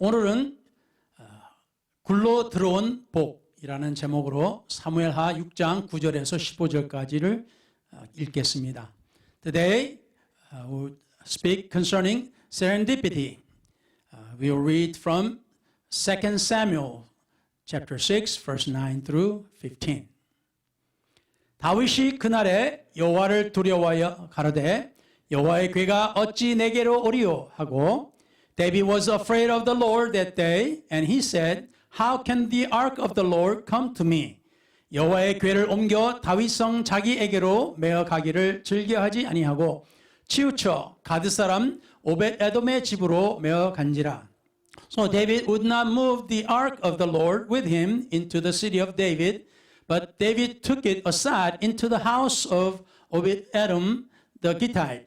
오늘은 굴로 들어온 복이라는 제목으로 사무엘하 6장 9절에서 15절까지를 읽겠습니다. Today we'll speak concerning serendipity. We'll read from 2 Samuel chapter 6 verse 9 through 15. 다윗이 그날에 여호와를 두려워하여 가로되 여호와의 괴가 어찌 내게로 오리요 하고 David was afraid of the Lord that day, and he said, How can the ark of the Lord come to me? 여호와의 궤를 옮겨 다윗성 자기에게로 메어 가기를 즐겨하지 아니하고 치우쳐 가드 사람 오벳 에돔의 집으로 메어 간지라. So David would not move the ark of the Lord with him into the city of David, but David took it aside into the house of Obed Edom the Gittite.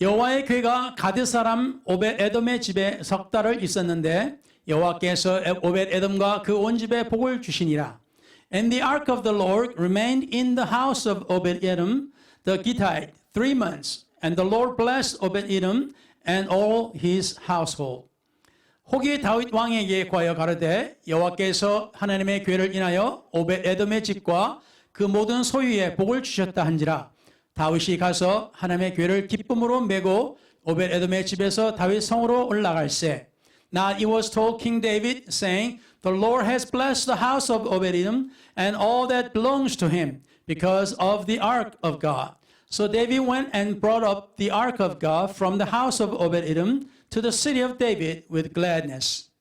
여호와의 궤가 가드 사람 오벳 에돔의 집에 석 달을 있었는데 여호와께서 오벳 에돔과 그 온 집에 복을 주시니라. And the ark of the Lord remained in the house of Obed Edom the Gittite 3 months, and the Lord blessed Obed Edom and all his household. 혹이 다윗 왕에게 구하여 가로되 여호와께서 하나님의 궤를 인하여 오벳 에돔의 집과 그 모든 소유에 복을 주셨다 한지라. 다윗이 가서 하나님의 궤를 기쁨으로 메고 오벳 에돔의 집에서 다윗 성으로 올라갈세. Now it was told King David, saying, The Lord has blessed the house of Obed Edom and all that belongs to him, because of the ark of God. So David went and brought up the ark of God from the house of Obed Edom to the city of David with gladness.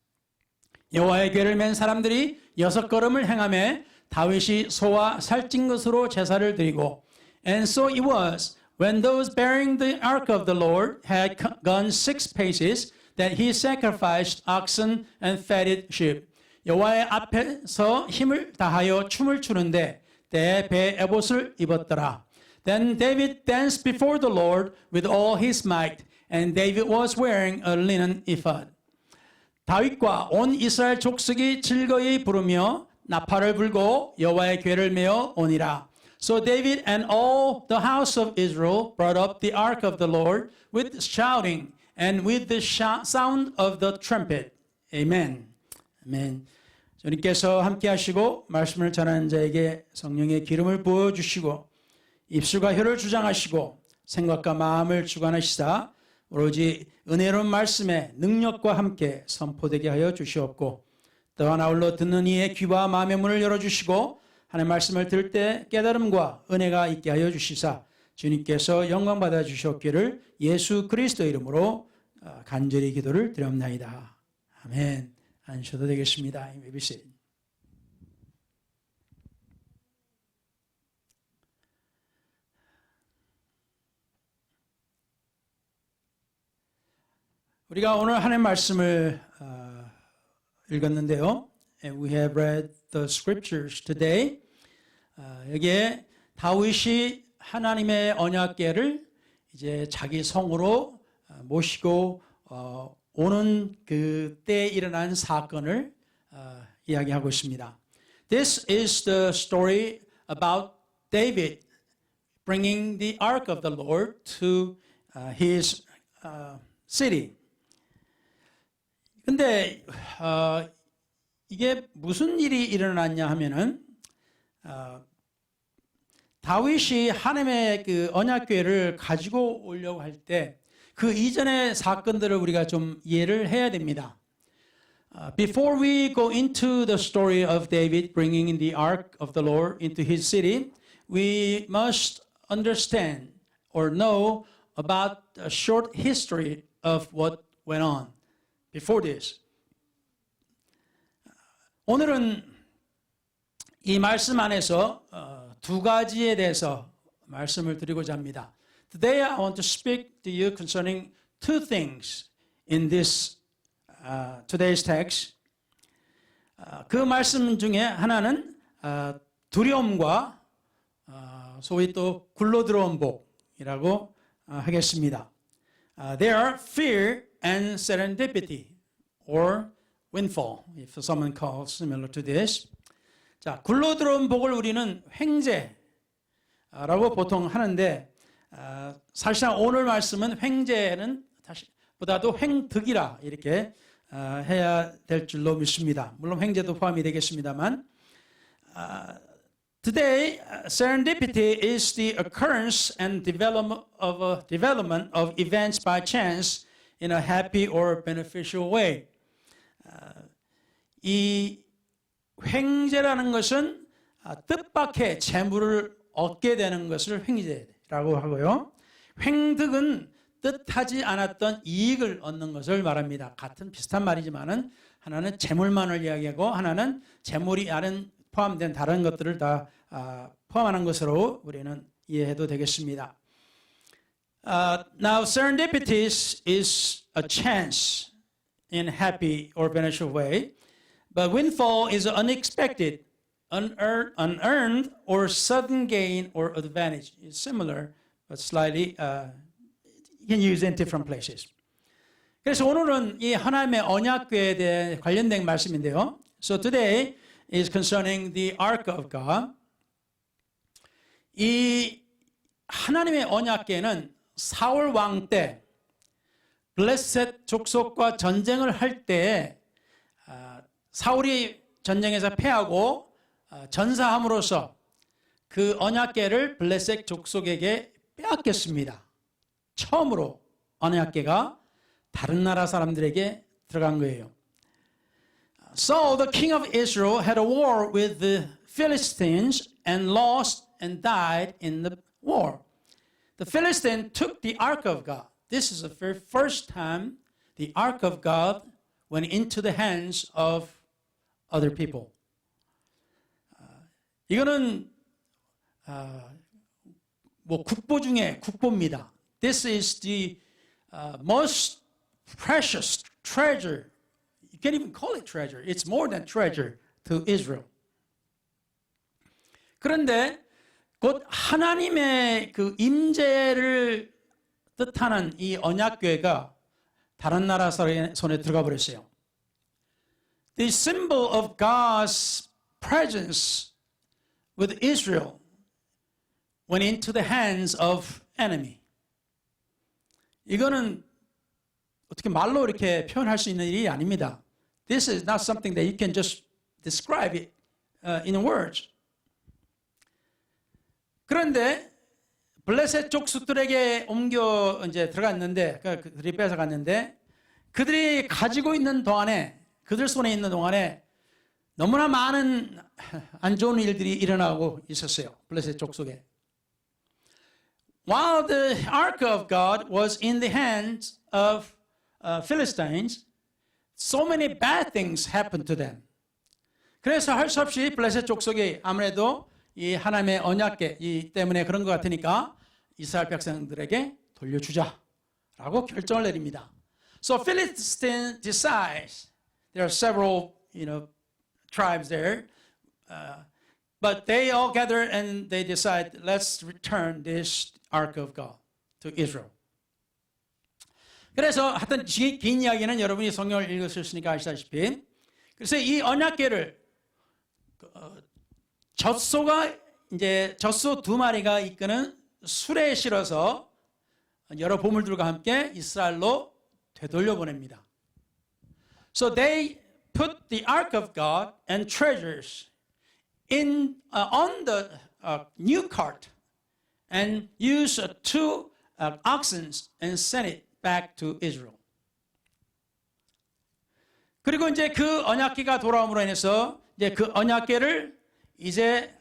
여호와의 궤를 맨 사람들이 6걸음을 행하며 다윗이 소와 살찐 것으로 제사를 드리고 And so it was, when those bearing the ark of the Lord had gone 6 paces, that he sacrificed oxen and fatted sheep. 여호와의 앞에서 힘을 다하여 춤을 추는데 때에 배 에봇을 입었더라. Then David danced before the Lord with all his might, and David was wearing a linen ephod. 다윗과 온 이스라엘 족속이 즐거이 부르며 나팔을 불고 여호와의 궤를 메어 오니라. So David and all the house of Israel brought up the ark of the Lord with shouting and with the sound of the trumpet. Amen. Amen. 주님께서 함께 하시고 말씀을 전하는 자에게 성령의 기름을 부어 주시고 입술과 혀를 주장하시고 생각과 마음을 주관하시사 오로지 은혜로운 말씀의 능력과 함께 선포되게 하여 주시옵고 또한 아울러 듣는 이의 귀와 마음의 문을 열어주시고 하나님의 말씀을 들을 때 깨달음과 은혜가 있게 하여 주시사 주님께서 영광 받아 주셨기를 예수 그리스도 이름으로 간절히 기도를 드렸나이다. 아멘. 앉으셔도 되겠습니다. You may be seated. 우리가 오늘 하나님의 말씀을 읽었는데요. And we have read the scriptures today. 여기에 다윗이 하나님의 언약궤를 이제 자기 성으로 모시고 오는 그 때에 일어난 사건을 이야기하고 있습니다. This is the story about David bringing the ark of the Lord to his city. 근데 이게 무슨 일이 일어났냐 하면은 다윗이 하나님의 그 언약궤를 가지고 오려고 할 때 그 이전의 사건들을 우리가 좀 이해를 해야 됩니다. Before we go into the story of David bringing the ark of the Lord into his city, we must understand or know about a short history of what went on before this. 오늘은 이 말씀 안에서 두 가지에 대해서 말씀을 드리고자 합니다. Today I want to speak to you concerning two things in this today's text. 그 말씀 중에 하나는 두려움과 소위 또 굴러 들어온 복이라고 하겠습니다. There are fear and serendipity or windfall, if someone calls similar to this. 자, 굴러 들어온 복을 우리는 횡재라고 보통 하는데 사실상 오늘 말씀은 횡재는 보다도 횡득이라 이렇게 해야 될 줄로 믿습니다. 물론 횡재도 포함이 되겠습니다만 Today, serendipity is the occurrence and development of events by chance in a happy or beneficial way. 이 횡재라는 것은 뜻밖의 재물을 얻게 되는 것을 횡재라고 하고요. 횡득은 뜻하지 않았던 이익을 얻는 것을 말합니다. 같은 비슷한 말이지만은 하나는 재물만을 이야기하고 하나는 재물이 아닌 포함된 다른 것들을 다 포함하는 것으로 우리는 이해해도 되겠습니다. Now, serendipity is a chance in happy or beneficial way, but windfall is unexpected, unearned, or sudden gain or advantage. It's similar, but slightly you can use in different places. 그래서 오늘은 이 하나님의 언약궤에 대해 관련된 말씀인데요. So today is concerning the Ark of God. 이 하나님의 언약궤는 사울 왕 때 블레셋 족속과 전쟁을 할 때 사울이 전쟁에서 패하고 전사함으로써 그 언약궤를 블레셋 족속에게 빼앗겼습니다. 처음으로 언약궤가 다른 나라 사람들에게 들어간 거예요. Saul, the king of Israel, had a war with the Philistines and lost and died in the war. The Philistines took the Ark of God. This is the very first time the Ark of God went into the hands of other people. 이거는 국보 중에 국보입니다. This is the most precious treasure. You can't even call it treasure. It's more than treasure to Israel. 그런데 곧 하나님의 그 임재를 뜻하는 이 언약궤가 다른 나라 손에 들어가 버렸어요. The symbol of God's presence with Israel went into the hands of enemy. 이거는 어떻게 말로 이렇게 표현할 수 있는 일이 아닙니다. This is not something that you can just describe it in words. 그런데 블레셋 족속들에게 옮겨 이제 들어갔는데 그들이 뺏어갔는데 그들이 가지고 있는 동안에 그들 손에 있는 동안에 너무나 많은 안 좋은 일들이 일어나고 있었어요. 블레셋 족속에. While the ark of God was in the hands of Philistines, so many bad things happened to them. 그래서 할 수 없이 블레셋 족속이 아무래도 이 하나님의 언약궤 이 때문에 그런 것 같으니까 이스라엘 백성들에게 돌려주자라고 결정을 내립니다. So Philistines decides there are several, tribes there, but they all gather and they decide let's return this Ark of God to Israel. 그래서 하여튼 긴 이야기는 여러분이 성경을 읽으셨으니까 아시다시피 그래서 이 언약궤를 젖소가 이제 젖소 2마리가 이끄는 수레에 실어서 여러 보물들과 함께 이스라엘로 되돌려 보냅니다. So they put the ark of God and treasures in on the new cart and used 2 oxen and sent it back to Israel. 그리고 이제 그 언약궤가 돌아옴으로 인해서 이제 그 언약궤를 이제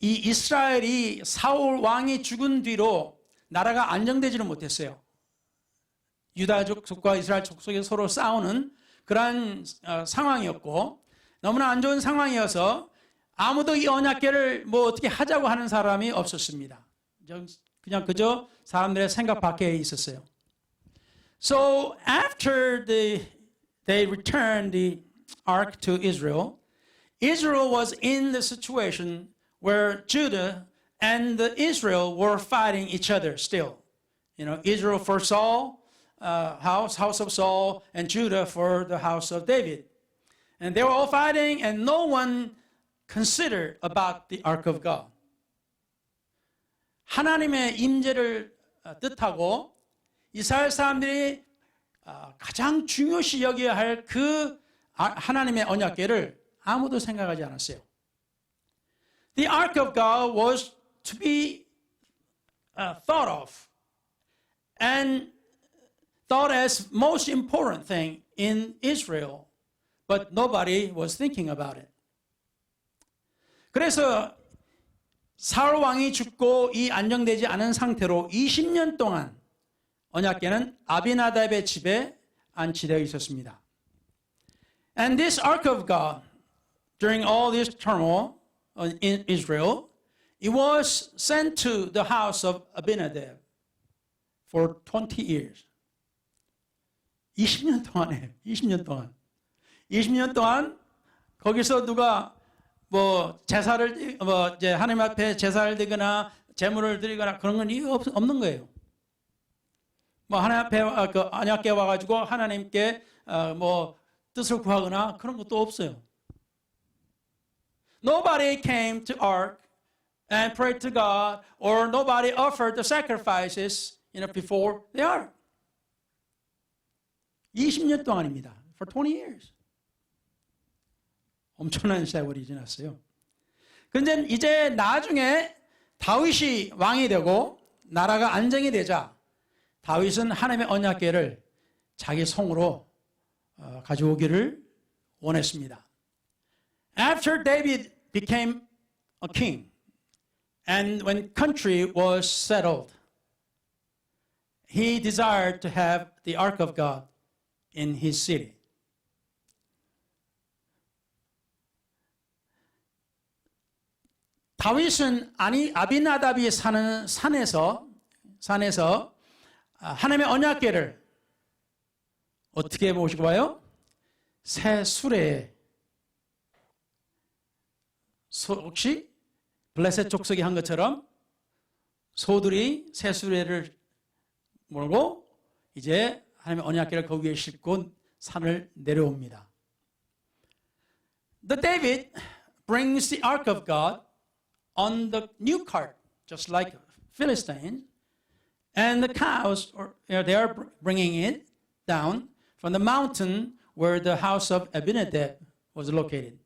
이 이스라엘이 사울 왕이 죽은 뒤로 나라가 안정되지는 못했어요. 유다 족속과 이스라엘 족속이 서로 싸우는 그러한 상황이었고 너무나 안 좋은 상황이어서 아무도 이 언약궤를 뭐 어떻게 하자고 하는 사람이 없었습니다. 그냥 그저 사람들의 생각 밖에 있었어요. So after they returned the ark to Israel, Israel was in the situation where Judah and Israel were fighting each other still. Israel for Saul, house of Saul, and Judah for the house of David. And they were all fighting, and no one considered about the ark of God. 하나님의 임재를 뜻하고 이스라엘 사람들이 가장 중요시 여겨야 할 그 하나님의 언약궤를 아무도 생각하지 않았어요. The Ark of God was to be thought of and thought as most important thing in Israel, but nobody was thinking about it. 그래서 사울 왕이 죽고 이 안정되지 않은 상태로 20년 동안 언약궤는 아비나답의 집에 안치되어 있었습니다. And this Ark of God, during all this turmoil in Israel, it was sent to the house of Abinadab for 20 years. 20년 동안에 20년 동안 거기서 누가 제사를 이제 하나님 앞에 제사를 드리거나 제물을 드리거나 그런 건 이유 없는 거예요. 하나님 앞에 그 언약궤 와가지고 하나님께 뜻을 구하거나 그런 것도 없어요. Nobody came to Ark and prayed to God, or nobody offered the sacrifices, before the Ark. 20년 동안입니다. For 20 years. 엄청난 세월이 지났어요. 그런데 이제 나중에 다윗이 왕이 되고 나라가 안정이 되자 다윗은 하나님의 언약궤를 자기 성으로 가져오기를 원했습니다. After David became a king, and when country was settled, he desired to have the Ark of God in his city. 다윗은 아비나답이 사는 산에서 하나님의 언약궤를 어떻게 모시고 와요? 새 수레에 혹시 블레셋 족속이 한 것처럼 소들이 새 수레를 몰고 이제 하나님의 언약궤를 거기에 싣고 산을 내려옵니다. The David brings the Ark of God on the new cart, just like Philistines, and the cows, they are bringing it down from the mountain where the house of Abinadab was located.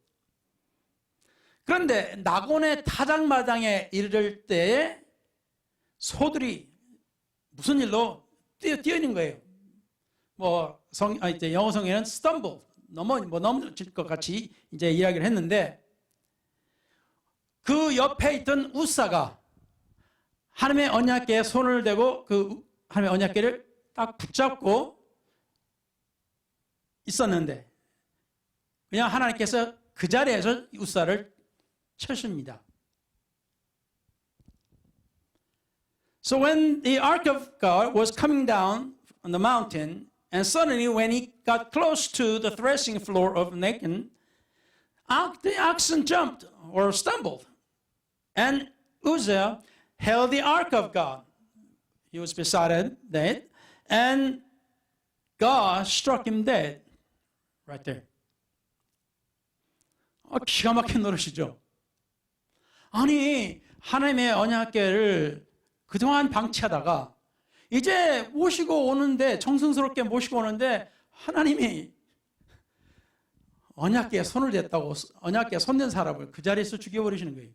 그런데 나곤의 타작마당에 이를 때에 소들이 무슨 일로 뛰어있는 거예요. 이제 영어 성에는 stumble, 넘어질 것 같이 이제 이야기를 했는데 그 옆에 있던 우사가 하나님의 언약궤에 손을 대고 그 하나님의 언약궤를 딱 붙잡고 있었는데 그냥 하나님께서 그 자리에서 우사를 쳐십니다. So when the Ark of God was coming down on the mountain, and suddenly when he got close to the threshing floor of Nacon, the oxen jumped or stumbled, and Uzzah held the Ark of God. He was beside that, and God struck him dead right there. 기가 막힌 노릇이죠. 아니, 하나님의 언약궤를 그동안 방치하다가 이제 모시고 오는데, 정성스럽게 모시고 오는데 하나님이 언약궤에 손을 댔다고 언약궤에 손댄 사람을 그 자리에서 죽여버리시는 거예요.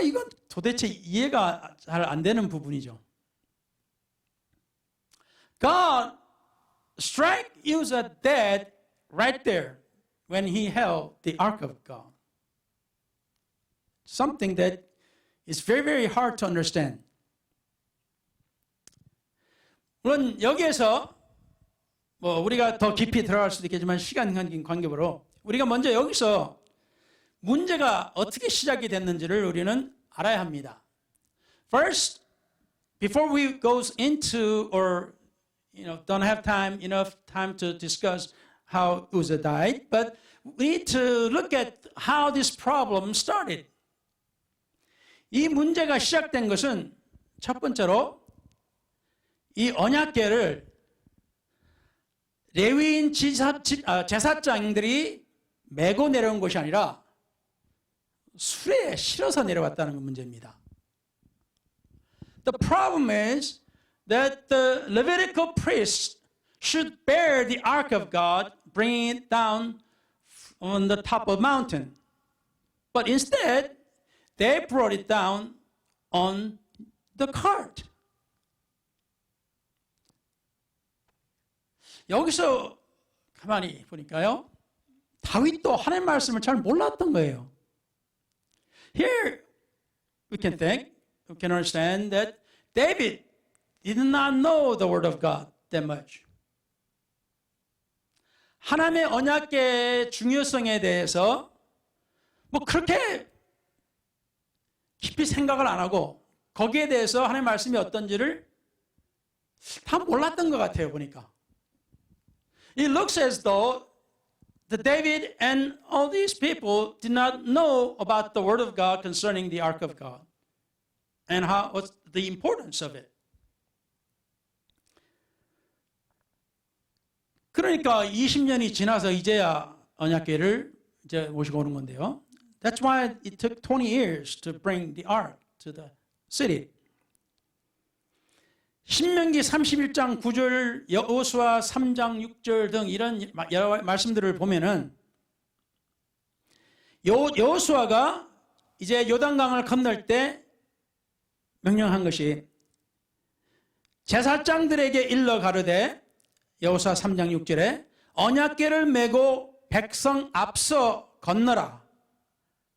이건 도대체 이해가 잘 안 되는 부분이죠. God struck Uzzah dead right there when he held the Ark of God. Something that is very, very hard to understand. 물론 여기에서 우리가 더 깊이 들어갈 수도 있겠지만 시간 관계로 우리가 먼저 여기서 문제가 어떻게 시작이 됐는지를 우리는 알아야 합니다. First, before we goes into or don't have enough time to discuss how Uzzah died, but we need to look at how this problem started. 이 문제가 시작된 것은 첫 번째로 이 언약궤를 레위인 제사장들이 메고 내려온 것이 아니라 수레에 실어서 내려왔다는 문제입니다. The problem is that the Levitical priests should bear the ark of God, bringing it down on the top of a mountain. But instead, they brought it down on the cart. 여기서 가만히 보니까요, 다윗도 하나님 말씀을 잘 몰랐던 거예요. Here we can understand that David did not know the word of God that much. 하나님의 언약궤의 중요성에 대해서 뭐 그렇게 깊이 생각을 안 하고 거기에 대해서 하나님의 말씀이 어떤지를 다 몰랐던 것 같아요, 보니까. It looks as though that David and all these people did not know about the word of God concerning the ark of God and what's the importance of it. 그러니까 20년이 지나서 이제야 언약궤를 이제 모시고 오는 건데요. That's why it took 20 years to bring the ark to the city. 신명기 31장 9절, 여호수아 3장 6절 등 이런 여러 말씀들을 보면은 여호수아가 이제 요단강을 건널 때 명령한 것이 제사장들에게 일러 가르되 여호수아 3장 6절에 언약궤를 메고 백성 앞서 건너라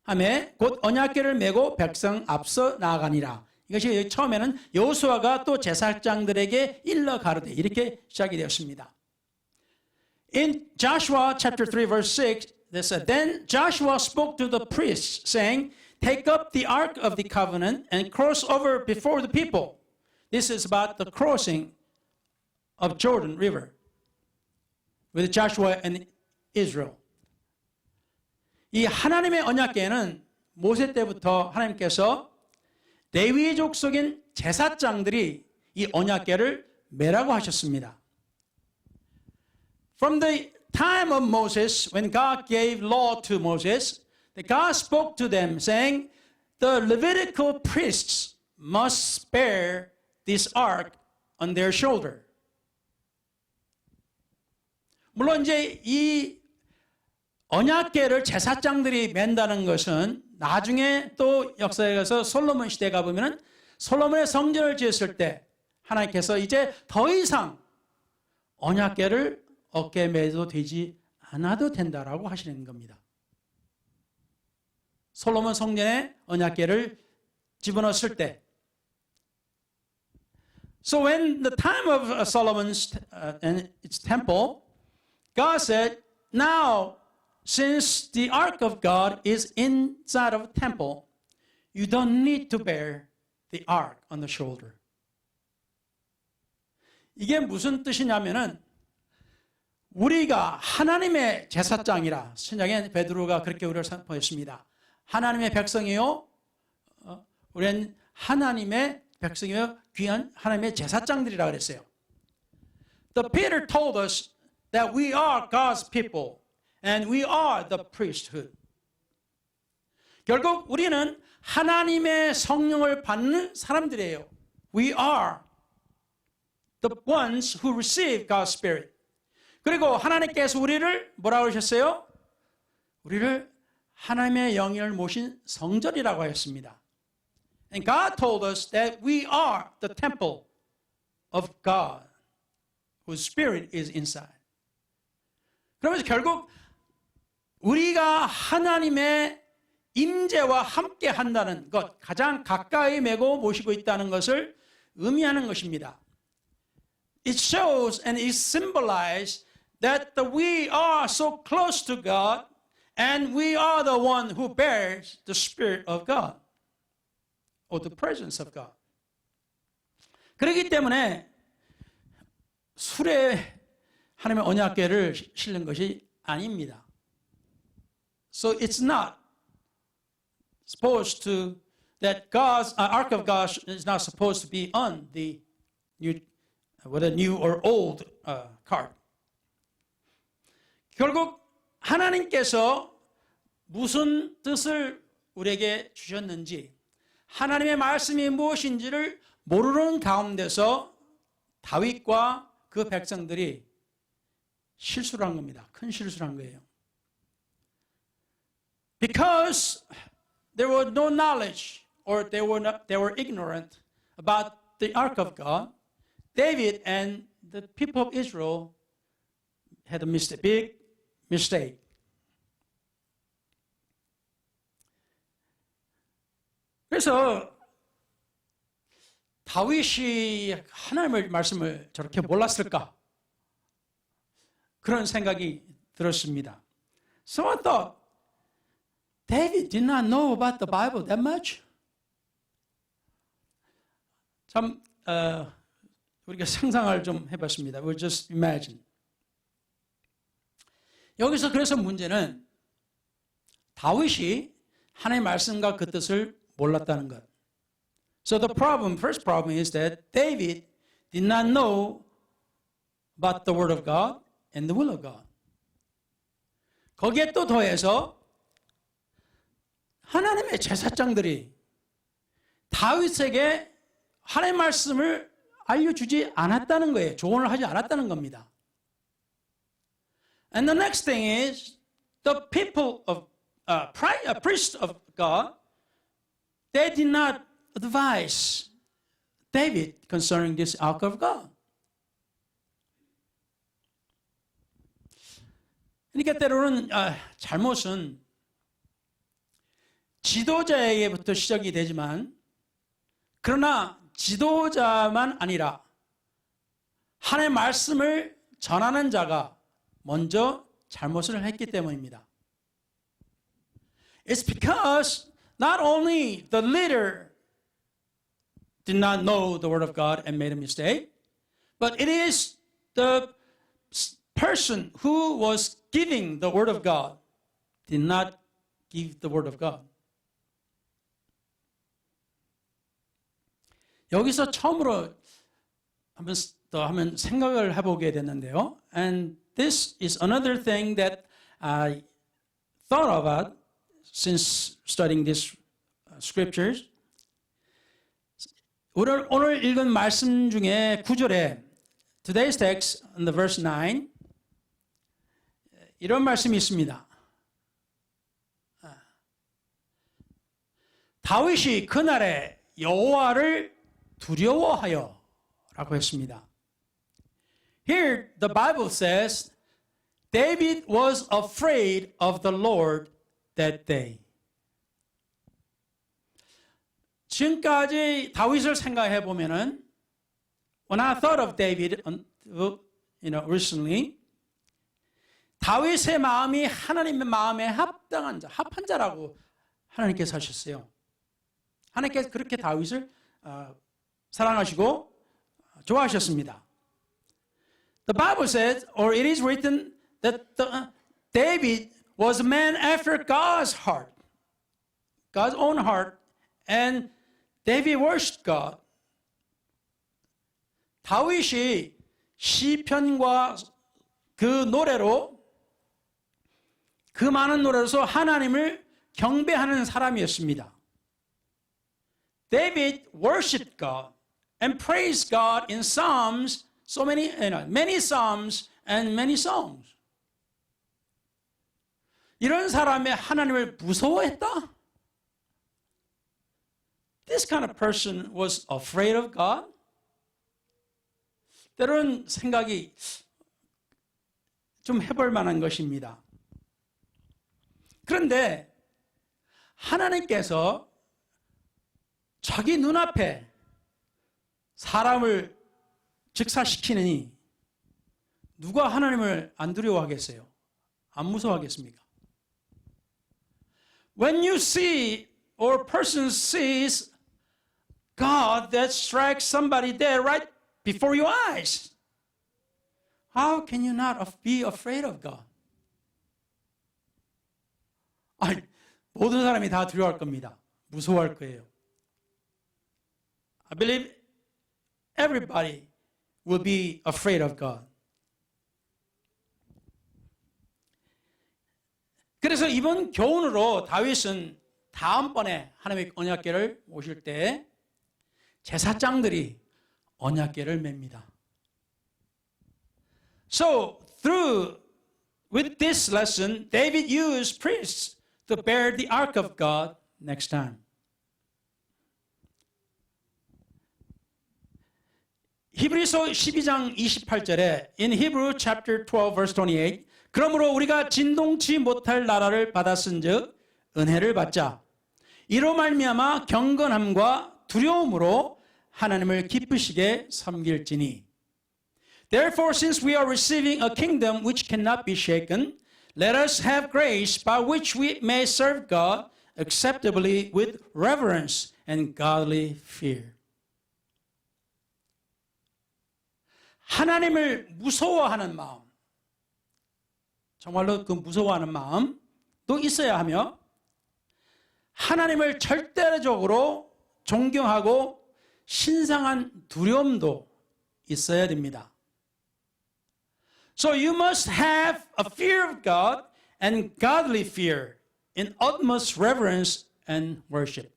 하며 곧 언약궤를 메고 백성 앞서 나아가니라. 이것이 처음에는 여호수아가 또 제사장들에게 일러 가르되 이렇게 시작이 되었습니다. In Joshua chapter 3 verse 6, they said, Then Joshua spoke to the priests, saying, Take up the ark of the covenant and cross over before the people. This is about the crossing of Jordan River with Joshua and Israel. 이 하나님의 언약궤는 모세 때부터 하나님께서 레위 족속인 제사장들이 이 언약궤를 메라고 하셨습니다. From the time of Moses, when God gave law to Moses, God spoke to them saying, the Levitical priests must bear this ark on their shoulder. 물론 이제 이 언약궤를 제사장들이 맨다는 것은 나중에 또 역사에 가서 솔로몬 시대에 가보면 솔로몬의 성전을 지었을 때 하나님께서 이제 더 이상 언약궤를 어깨에 매도 되지 않아도 된다라고 하시는 겁니다. 솔로몬 성전에 언약궤를 집어넣었을 때 So when the time of Solomon's and its temple, God said, now since the ark of God is inside of a temple, you don't need to bear the ark on the shoulder. 이게 무슨 뜻이냐면은 우리가 하나님의 제사장이라 신약에 베드로가 그렇게 우리를 선포했습니다. 하나님의 백성이요, 우리는 하나님의 백성이요 귀한 하나님의 제사장들이라 그랬어요. The Peter told us that we are God's people. And we are the priesthood. 결국 우리는 하나님의 성령을 받는 사람들이에요. We are the ones who receive God's Spirit. 그리고 하나님께서 우리를 뭐라고 하셨어요? 우리를 하나님의 영을 모신 성전이라고 하였습니다. And God told us that we are the temple of God, whose Spirit is inside. 그러면서 결국 우리가 하나님의 임재와 함께 한다는 것, 가장 가까이 메고 모시고 있다는 것을 의미하는 것입니다. It shows and it symbolizes that we are so close to God and we are the one who bears the Spirit of God or the presence of God. 그렇기 때문에 술에 하나님의 언약궤를 실는 것이 아닙니다. So it's not supposed to, that God's ark of God is not supposed to be on the new, whether new or old cart. 결국 하나님께서 무슨 뜻을 우리에게 주셨는지, 하나님의 말씀이 무엇인지를 모르는 가운데서 다윗과 그 백성들이 실수를 한 겁니다. 큰 실수를 한 거예요. Because there was no knowledge or they were ignorant about the ark of God, David and the people of Israel had a big mistake. 그래서 다윗이 하나님의 말씀을 저렇게 몰랐을까? 그런 생각이 들었습니다. So I thought, David did not know about the Bible that much. 참 우리가 상상을 좀 해봤습니다. We'll just imagine. 여기서 그래서 문제는 다윗이 하나님의 말씀과 그 뜻을 몰랐다는 것. So the first problem is that David did not know about the Word of God and the will of God. 거기에 또 더해서 하나님의 제사장들이 다윗에게 하나님의 말씀을 알려주지 않았다는 거예요. 조언을 하지 않았다는 겁니다. And the next thing is the people of priests of God, they did not advise David concerning this ark of God. 그러니까 때로는 잘못은 지도자에게부터 시작이 되지만 그러나 지도자만 아니라 하나님의 말씀을 전하는 자가 먼저 잘못을 했기 때문입니다. It's because not only the leader did not know the Word of God and made a mistake, but it is the person who was giving the Word of God did not give the Word of God. 여기서 처음으로 한번 생각을 해보게 됐는데요. And this is another thing that I thought about since studying these scriptures. 오늘 읽은 말씀 중에 9절에 today's text in the verse 9 이런 말씀이 있습니다. 다윗이 그날에 여호와를 두려워하여 라고 했습니다. Here the Bible says David was afraid of the Lord that day. 지금까지 다윗을 생각해 보면은 when I thought of David, recently, 다윗의 마음이 하나님의 마음에 합당한 자, 합한 자라고 하나님께서 하셨어요. 하나님께서 그렇게 다윗을 사랑하시고 좋아하셨습니다. The Bible says, or it is written that David was a man after God's heart, God's own heart, and David worshipped God. 다윗이 시편과 그 노래로 그 많은 노래로서 하나님을 경배하는 사람이었습니다. David worshipped God and praised God in psalms, many psalms and many songs. 이런 사람이 하나님을 무서워했다? This kind of person was afraid of God? 때로는 생각이 좀 해볼 만한 것입니다. 그런데 하나님께서 자기 눈앞에 사람을 즉사시키느니 누가 하나님을 안 두려워하겠어요? 안 무서워하겠습니까? When you see or a person sees God that strikes somebody dead right before your eyes, how can you not be afraid of God? 아니, 모든 사람이 다 두려워할 겁니다. 무서워할 거예요. I believe everybody will be afraid of God. 그래서 이번 교훈으로 다윗은 다음번에 하나님의 언약궤를 모실 때 제사장들이 언약궤를 맵니다. So with this lesson, David used priests to bear the ark of God next time. 히브리서 12장 28절에 in Hebrew chapter 12 verse 28 그러므로 우리가 진동치 못할 나라를 받았은즉 은혜를 받자. 이로 말미암아 경건함과 두려움으로 하나님을 기쁘시게 섬길지니. Therefore, since we are receiving a kingdom which cannot be shaken, let us have grace by which we may serve God acceptably with reverence and godly fear. 하나님을 무서워하는 마음, 정말로 그 무서워하는 마음도 있어야 하며 하나님을 절대적으로 존경하고 신성한 두려움도 있어야 됩니다. So you must have a fear of God and godly fear in utmost reverence and worship.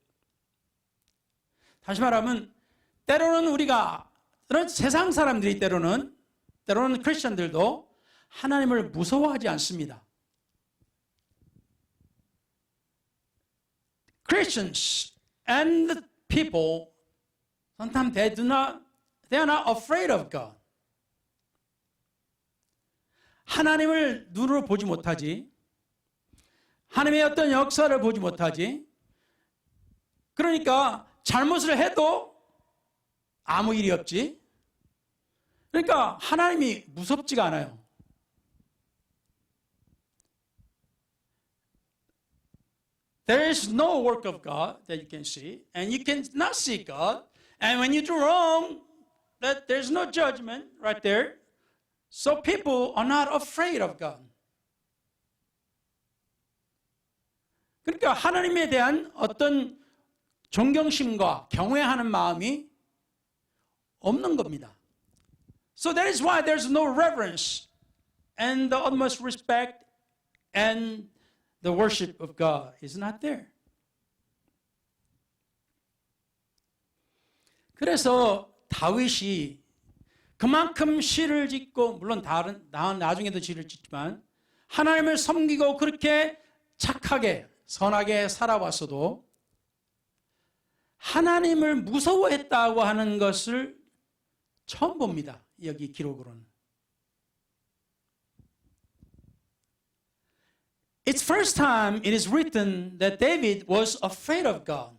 다시 말하면 때로는 세상 사람들이 때로는 크리스천들도 하나님을 무서워하지 않습니다. Christians and the people sometimes they are not afraid of God. 하나님을 눈으로 보지 못하지. 하나님의 어떤 역사를 보지 못하지. 그러니까 잘못을 해도 아무 일이 없지. 그러니까 하나님이 무섭지가 않아요. There is no work of God that you can see, and you cannot see God. And when you do wrong, that there's no judgment right there. So people are not afraid of God. 그러니까 하나님에 대한 어떤 존경심과 경외하는 마음이 없는 겁니다. So that is why there's no reverence and the utmost respect and the worship of God is not there. 그래서 다윗이 그만큼 시를 짓고 물론 나중에도 시를 짓지만 하나님을 섬기고 그렇게 착하게 선하게 살아왔어도 하나님을 무서워했다고 하는 것을 처음 봅니다. 여기 기록으로는. It's first time it is written that David was afraid of God.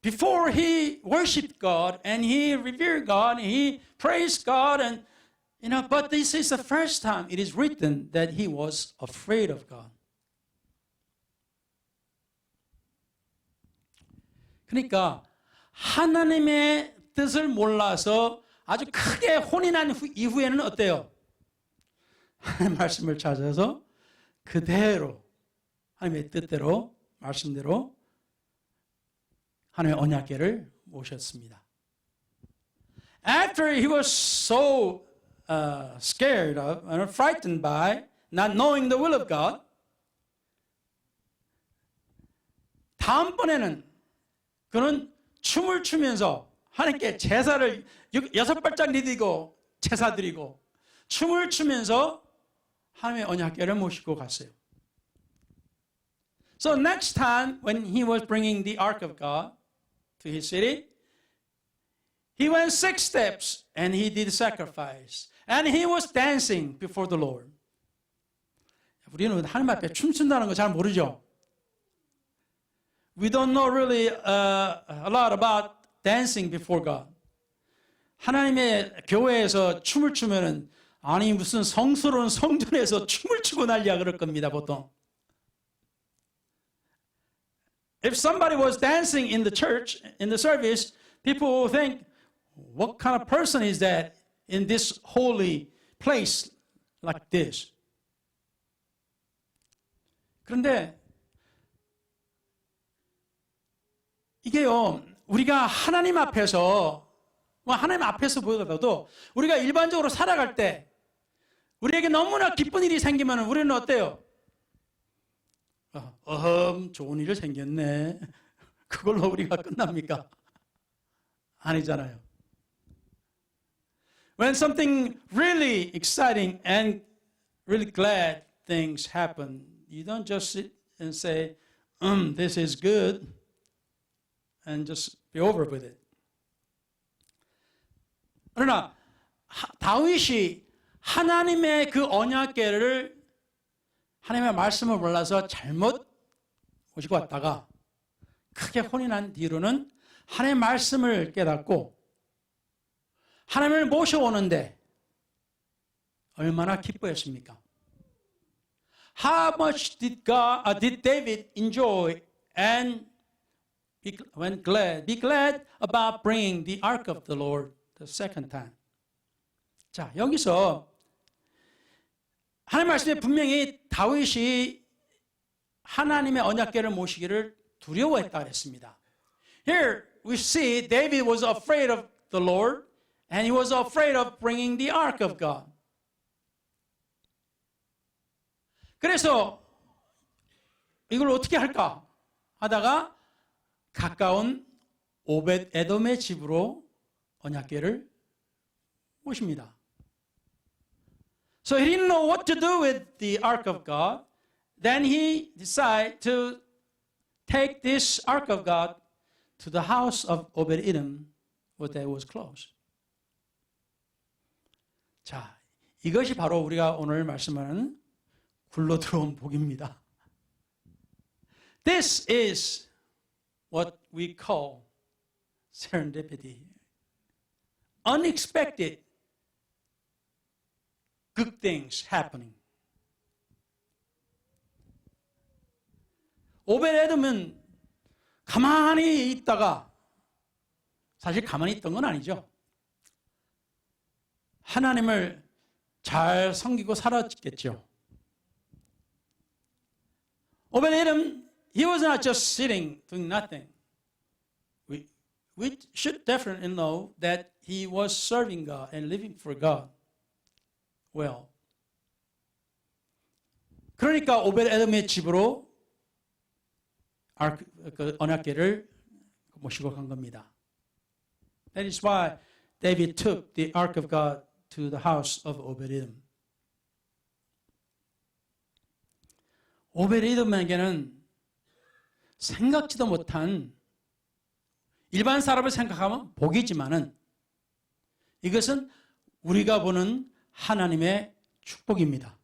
Before he worshiped God and he revered God, and he praised God, and but this is the first time it is written that he was afraid of God. 그러니까 하나님의 뜻을 몰라서 아주 크게 혼이 난 이후에는 어때요? 하나님의 말씀을 찾아서 그대로 하나님의 뜻대로 말씀대로 하나님의 언약궤를 모셨습니다. After he was so scared of and frightened by not knowing the will of God, 다음번에는 그는 춤을 추면서 하나님께 제사를 6발짝 디디고 제사 드리고 춤을 추면서 하나님의 언약궤를 모시고 갔어요. So next time when he was bringing the ark of God to his city, he went 6 steps and he did sacrifice. And he was dancing before the Lord. 우리는 하나님 앞에 춤춘다는 거 잘 모르죠? We don't know really a lot about dancing before God. 하나님의 교회에서 춤을 추면은 아니 무슨 성스러운 성전에서 춤을 추고 난리야 그럴 겁니다 보통. If somebody was dancing in the church, in the service, people will think, what kind of person is that in this holy place like this? 그런데 이게요, 우리가 하나님 앞에서 보더라도 우리가 일반적으로 살아갈 때 우리에게 너무나 기쁜 일이 생기면 우리는 어때요? 좋은 일이 생겼네. 그걸로 우리가 끝납니까? 아니잖아요. When something really exciting and really glad things happen, you don't just sit and say, this is good, and just be over with it. 그러나 다윗이 하나님의 그 언약궤를 하나님의 말씀을 몰라서 잘못 모시고 왔다가 크게 혼이 난 뒤로는 하나님의 말씀을 깨닫고 하나님을 모셔오는데 얼마나 기뻐했습니까? How much did David enjoy and be glad about bringing the ark of the Lord the second time? 자, 여기서 하나님 말씀에 분명히 다윗이 하나님의 언약궤를 모시기를 두려워했다 그랬습니다. Here we see David was afraid of the Lord and he was afraid of bringing the ark of God. 그래서 이걸 어떻게 할까 하다가 가까운 오벳 에돔의 집으로 언약궤를 모십니다. So he didn't know what to do with the ark of God. Then he decided to take this ark of God to the house of Obed-Edom, where that was close. 자, 이것이 바로 우리가 오늘 말씀하는 굴러 들어온 복입니다. This is what we call serendipity. Unexpected good things happening. 오벳에돔은 가만히 있다가 사실 가만히 있던 건 아니죠. 하나님을 잘 섬기고 살았겠죠. 오벳에돔, he was not just sitting doing nothing. We should definitely know that he was serving God and living for God. well. 그러니까 오벳에돔의 집으로 언약궤를 모시고 간 겁니다. That is why David took the ark of God to the house of Obed-Edom. 오벳에돔에게는 생각지도 못한 일반 사람을 생각하면 복이지만은 이것은 우리가 보는 하나님의 축복입니다.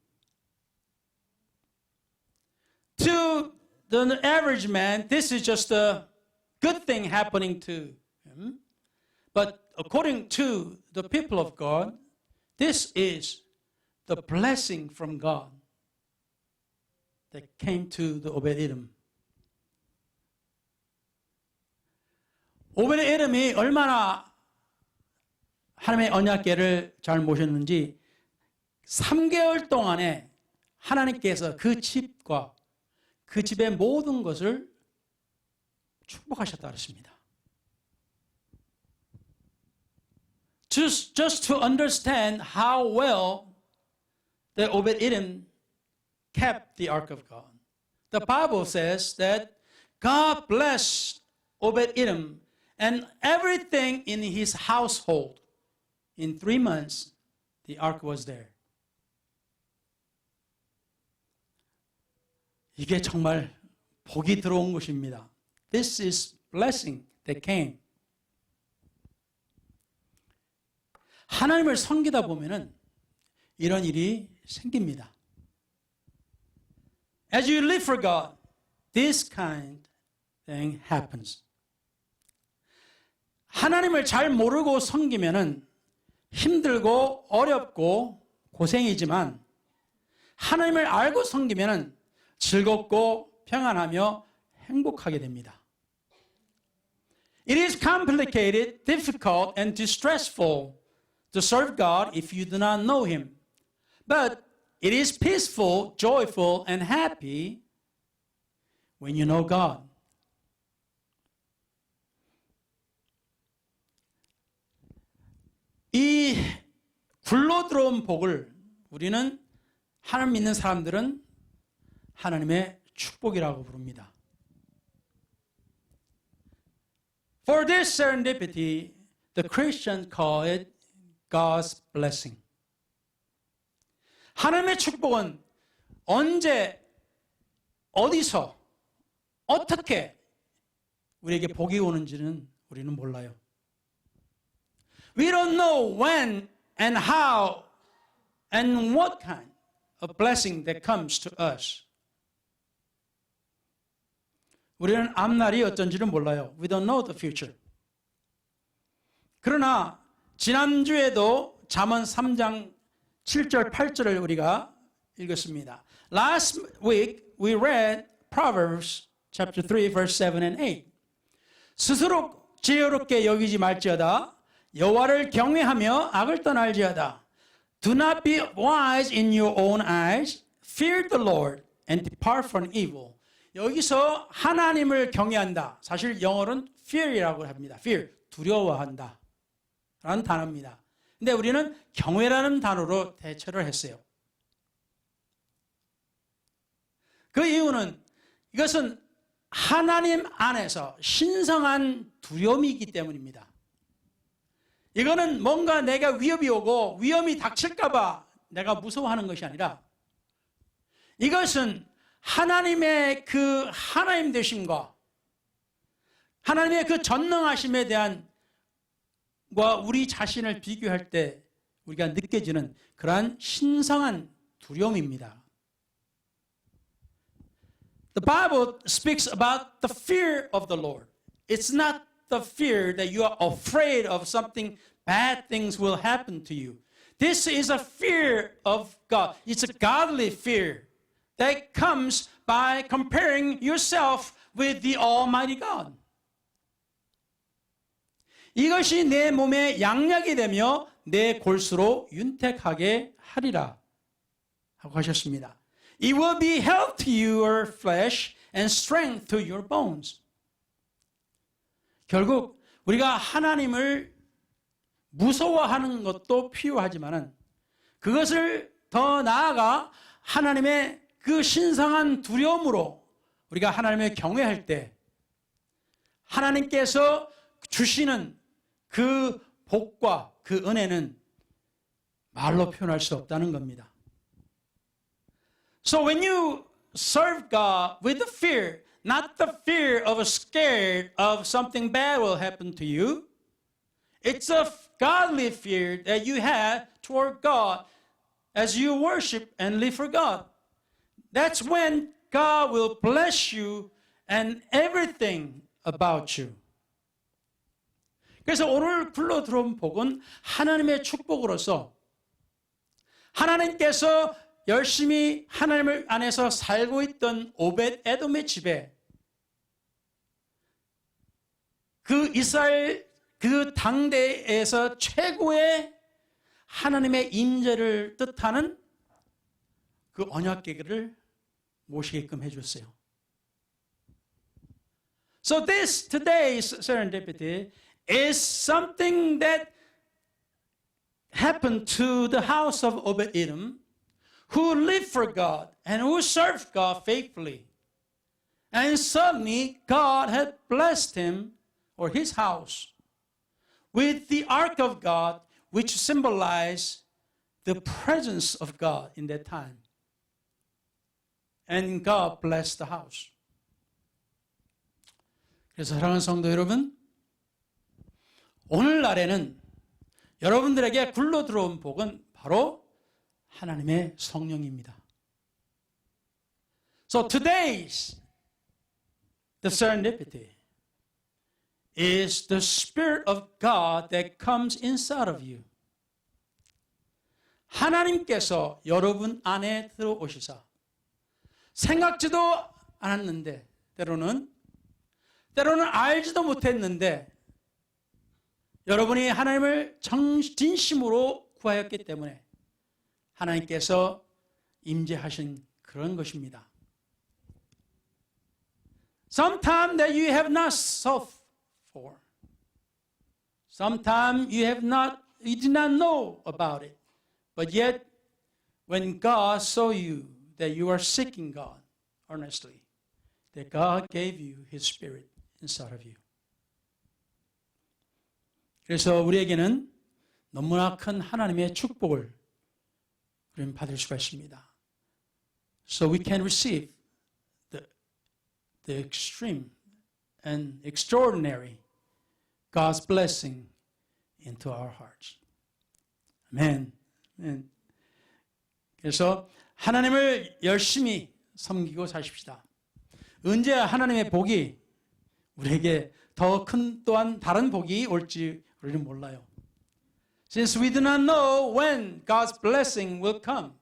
To the average man, this is just a good thing happening to him. But according to the people of God, this is the blessing from God that came to the Obed-Edom. 오벳에돔이 얼마나 하나님의 언약궤를 잘 모셨는지 3개월 동안에 하나님께서 그 집과 그 집의 모든 것을 축복하셨다 그랬습니다. Just to understand how well the Obed-Edom kept the ark of God. The Bible says that God blessed Obed-Edom and everything in his household. In 3 months, the ark was there. 이게 정말 복이 들어온 것입니다. This is blessing that came. 하나님을 섬기다 보면은 이런 일이 생깁니다. As you live for God, this kind thing happens. 하나님을 잘 모르고 섬기면은 힘들고 어렵고 고생이지만 하나님을 알고 섬기면은 즐겁고 평안하며 행복하게 됩니다. It is complicated, difficult, and distressful to serve God if you do not know Him. But it is peaceful, joyful, and happy when you know God. 이 굴러 들어온 복을 우리는 하나님 믿는 사람들은 하나님의 축복이라고 부릅니다. For this serendipity, the Christians call it God's blessing. 하나님의 축복은 언제, 어디서, 어떻게 우리에게 복이 오는지는 우리는 몰라요. We don't know when and how and what kind of blessing that comes to us. 우리는 앞날이 어쩐지는 몰라요. We don't know the future. 그러나 지난주에도 잠언 3장 7절 8절을 우리가 읽었습니다. Last week we read Proverbs chapter 3 verse 7 and 8. 스스로 지혜롭게 여기지 말지어다. 여호와를 경외하며 악을 떠날지어다. Do not be wise in your own eyes. Fear the Lord and depart from evil. 여기서 하나님을 경외한다. 사실 영어로는 fear이라고 합니다. fear, 두려워한다 라는 단어입니다. 근데 우리는 경외라는 단어로 대체를 했어요. 그 이유는 이것은 하나님 안에서 신성한 두려움이기 때문입니다. 이거는 뭔가 내가 위협이 오고 위험이 닥칠까봐 내가 무서워하는 것이 아니라 이것은 하나님의 그 하나님 되심과 하나님의 그 전능하심에 대한 과 우리 자신을 비교할 때 우리가 느껴지는 그러한 신성한 두려움입니다. The Bible speaks about the fear of the Lord. It's not the fear that you are afraid of something, bad things will happen to you. This is a fear of God. It's a godly fear that comes by comparing yourself with the Almighty God. 이것이 내 몸에 양약이 되며 내 골수로 윤택하게 하리라 하고 하셨습니다. It will be health to your flesh and strength to your bones. 결국 우리가 하나님을 무서워하는 것도 필요하지만은 그것을 더 나아가 하나님의 그 신성한 두려움으로 우리가 하나님을 경외할 때 하나님께서 주시는 그 복과 그 은혜는 말로 표현할 수 없다는 겁니다. So when you serve God with the fear, not the fear of scared of something bad will happen to you, it's a godly fear that you have toward God as you worship and live for God. That's when God will bless you and everything about you. 그래서 오늘 불러 들어온 복은 하나님의 축복으로서 하나님께서 열심히 하나님을 안에서 살고 있던 오벳 에돔의 집에 그 이스라엘 그 당대에서 최고의 하나님의 임재를 뜻하는 그 언약 계기를 모시게끔 해줬어요. So this today's serendipity is something that happened to the house of Obed-Edom, who lived for God and who served God faithfully. And suddenly God had blessed him or his house with the ark of God, which symbolized the presence of God in that time. And God blessed the house. 그래서 사랑하는 성도 여러분, 오늘날에는 여러분들에게 굴러 들어온 복은 바로 하나님의 성령입니다. So today's the serendipity is the Spirit of God that comes inside of you. 하나님께서 여러분 안에 들어오시사 생각지도 않았는데 때로는 알지도 못했는데 여러분이 하나님을 진심으로 구하였기 때문에 하나님께서 임재하신 그런 것입니다. Sometimes that you have not sought for. Sometimes you did not know about it. But yet, when God saw you, that you are seeking God earnestly, that God gave you His Spirit inside of you. 그래서 우리에게는 너무나 큰 하나님의 축복을 우리는 받을 수가 있습니다. So we can receive the extreme and extraordinary God's blessing into our hearts. 아멘. 그래서 하나님을 열심히 섬기고 사십시다. 언제 하나님의 복이 우리에게 더 큰 또한 다른 복이 올지 우리는 몰라요. Since we do not know when God's blessing will come,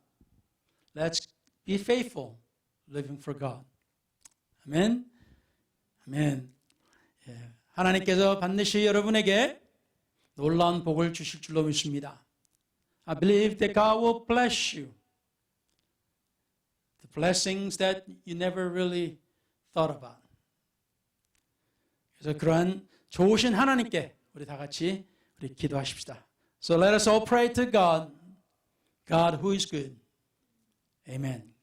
let's be faithful, living for God. 아멘. 아멘. 예, 하나님께서 반드시 여러분에게 놀라운 복을 주실 줄로 믿습니다. I believe that God will bless you. The blessings that you never really thought about. 그래서 그러한 좋으신 하나님께 우리 다 같이 우리 기도하십시다. So let us all pray to God, God who is good. Amen.